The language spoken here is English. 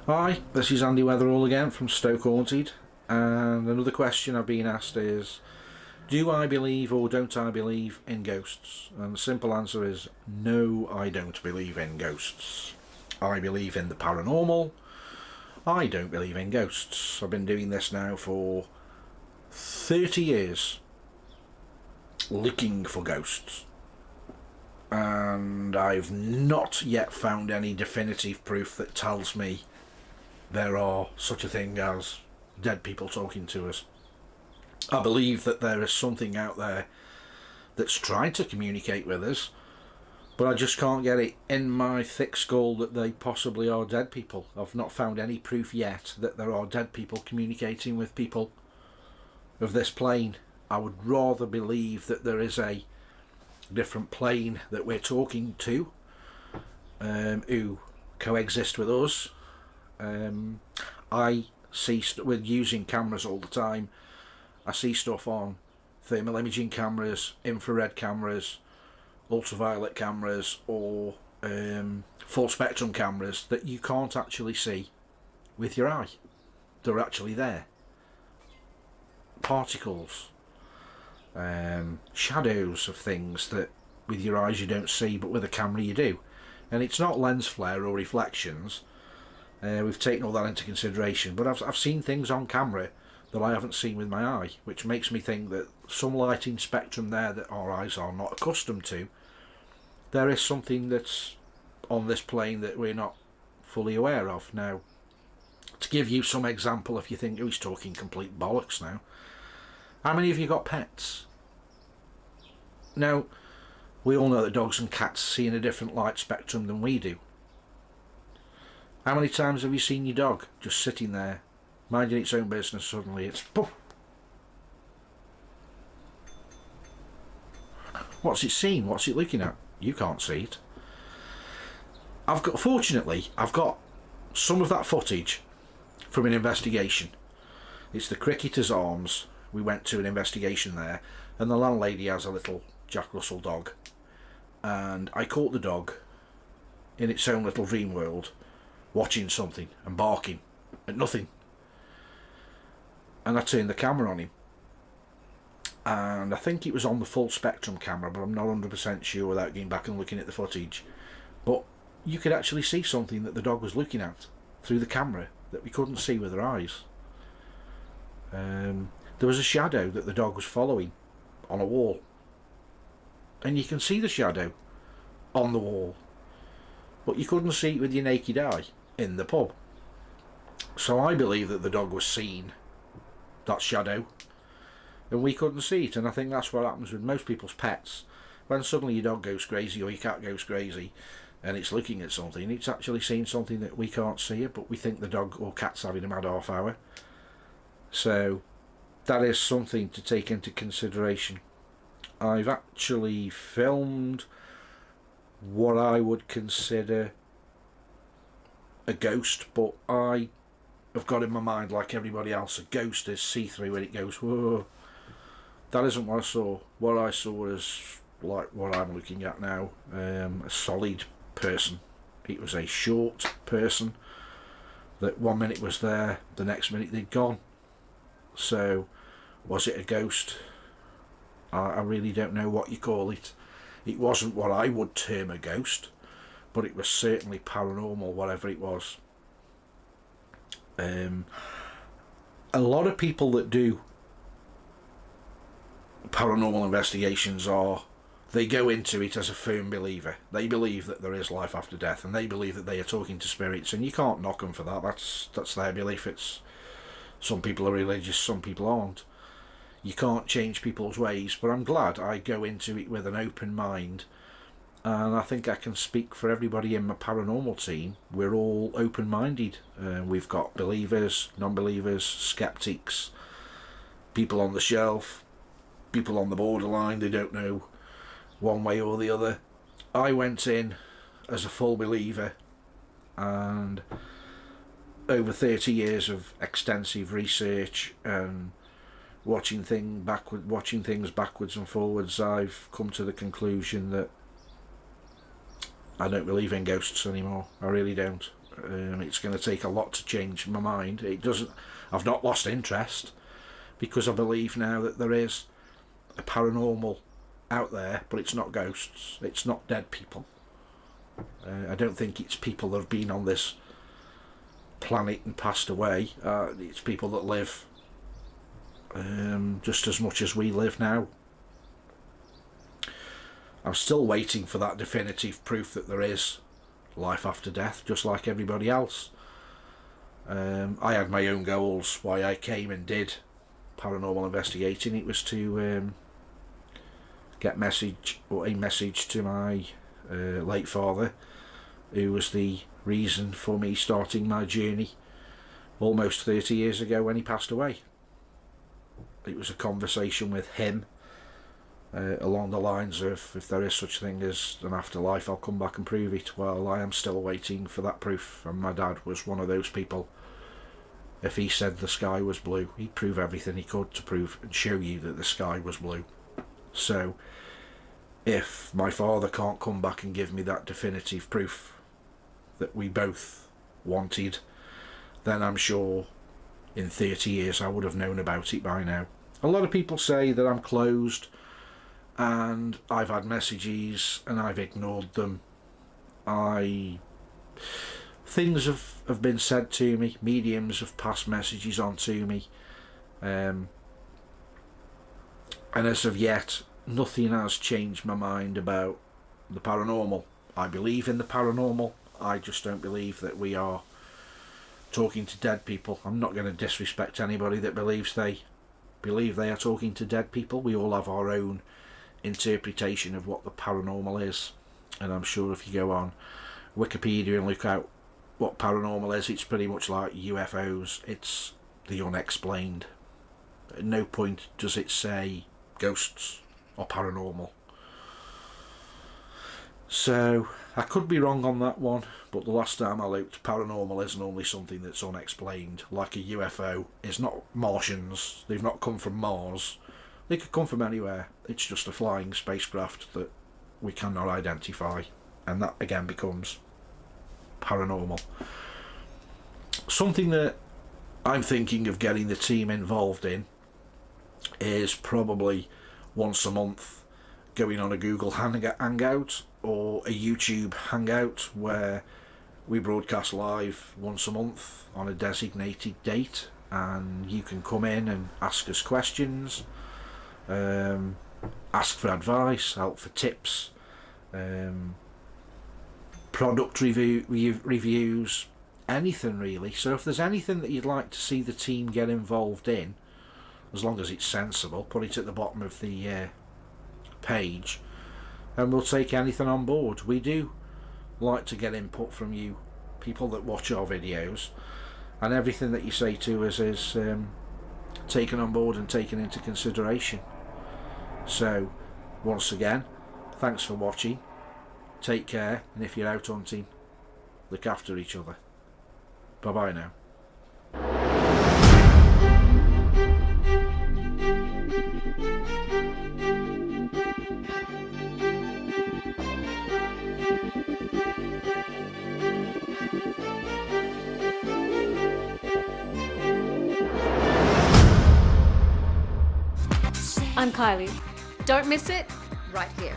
Hi, this is Andy Weatherall again from Stoke Haunted, and another question I've been asked is, do I believe or don't I believe in ghosts? And the simple answer is, no, I don't believe in ghosts. I believe in the paranormal. I don't believe in ghosts. I've been doing this now for 30 years, looking for ghosts. And I've not yet found any definitive proof that tells me there are such a thing as dead people talking to us. I believe that there is something out there that's trying to communicate with us, but I just can't get it in my thick skull that they possibly are dead people. I've not found any proof yet that there are dead people communicating with people of this plane. I would rather believe that there is a different plane that we're talking to, who coexist with us. I see with using cameras all the time. I see stuff on thermal imaging cameras, infrared cameras, ultraviolet cameras, or full spectrum cameras that you can't actually see with your eye. They're actually there. Particles, shadows of things that with your eyes you don't see, but with a camera you do. And it's not lens flare or reflections. We've taken all that into consideration, but I've seen things on camera that I haven't seen with my eye, which makes me think that some lighting spectrum there that our eyes are not accustomed to, there is something that's on this plane that we're not fully aware of. Now, to give you some example, if you think, oh, he's talking complete bollocks now, how many of you got pets? Now, we all know that dogs and cats see in a different light spectrum than we do. How many times have you seen your dog just sitting there, minding its own business, suddenly it's poof? What's it seen? What's it looking at? You can't see it. Fortunately, I've got some of that footage from an investigation. It's the Cricketer's Arms. We went to an investigation there, and the landlady has a little Jack Russell dog, and I caught the dog in its own little dream world, watching something and barking at nothing. And I turned the camera on him, and I think it was on the full spectrum camera, but I'm not 100% sure without going back and looking at the footage. But you could actually see something that the dog was looking at through the camera that we couldn't see with our eyes. There was a shadow that the dog was following on a wall, and you can see the shadow on the wall, but you couldn't see it with your naked eye in the pub. So I believe that the dog was seeing that shadow and we couldn't see it, and I think that's what happens with most people's pets. When suddenly your dog goes crazy or your cat goes crazy and it's looking at something, it's actually seeing something that we can't see it, but we think the dog or cat's having a mad half hour. So that is something to take into consideration. I've actually filmed what I would consider a ghost, but I have got in my mind, like everybody else, a ghost is see-through when it goes whoa. That isn't what I saw. What I saw is like what I'm looking at now, a solid person. It was a short person that one minute was there, the next minute they'd gone. So was it a ghost? I really don't know what you call it. It wasn't what I would term a ghost, but it was certainly paranormal, whatever it was. A lot of people that do paranormal investigations they go into it as a firm believer. They believe that there is life after death, and they believe that they are talking to spirits, and you can't knock them for that. That's their belief. Some people are religious, some people aren't. You can't change people's ways, but I'm glad I go into it with an open mind, and I think I can speak for everybody in my paranormal team. We're all open-minded. We've got believers, non-believers, skeptics, people on the shelf, people on the borderline, they don't know one way or the other. I went in as a full believer, and over 30 years of extensive research and watching things backwards and forwards, I've come to the conclusion that I don't believe in ghosts anymore. I really don't. It's going to take a lot to change my mind. I've not lost interest, because I believe now that there is a paranormal out there, but it's not ghosts, it's not dead people. I don't think it's people that have been on this planet and passed away. It's people that live just as much as we live now. I'm still waiting for that definitive proof that there is life after death, just like everybody else. I had my own goals why I came and did paranormal investigating. It was to get a message to my late father, who was the reason for me starting my journey almost 30 years ago when he passed away. It was a conversation with him along the lines of, if there is such a thing as an afterlife, I'll come back and prove it. Well, I am still waiting for that proof, and my dad was one of those people. If he said the sky was blue, he'd prove everything he could to prove and show you that the sky was blue. So if my father can't come back and give me that definitive proof that we both wanted, then I'm sure in 30 years I would have known about it by now. A lot of people say that I'm closed, and I've had messages and I've ignored them. Things have been said to me, mediums have passed messages on to me, and as of yet nothing has changed my mind about the paranormal. I believe in the paranormal, I just don't believe that we are talking to dead people. I'm not going to disrespect anybody that believes they are talking to dead people. We all have our own interpretation of what the paranormal is, and I'm sure if you go on Wikipedia and look out what paranormal is, it's pretty much like UFOs. It's the unexplained. At no point does it say ghosts or paranormal. So I could be wrong on that one, but the last time I looked, paranormal is normally something that's unexplained. Like a UFO is not Martians, they've not come from Mars, they could come from anywhere. It's just a flying spacecraft that we cannot identify, and that again becomes paranormal. Something that I'm thinking of getting the team involved in is probably once a month going on a Google Hangout or a YouTube Hangout where we broadcast live once a month on a designated date, and you can come in and ask us questions, ask for advice, help for tips, product reviews, anything really. So if there's anything that you'd like to see the team get involved in, as long as it's sensible, put it at the bottom of the page, and we'll take anything on board. We do like to get input from you people that watch our videos, and everything that you say to us is taken on board and taken into consideration. So once again, thanks for watching, take care, and if you're out hunting, look after each other. Bye bye now. I'm Kylie. Don't miss it, right here.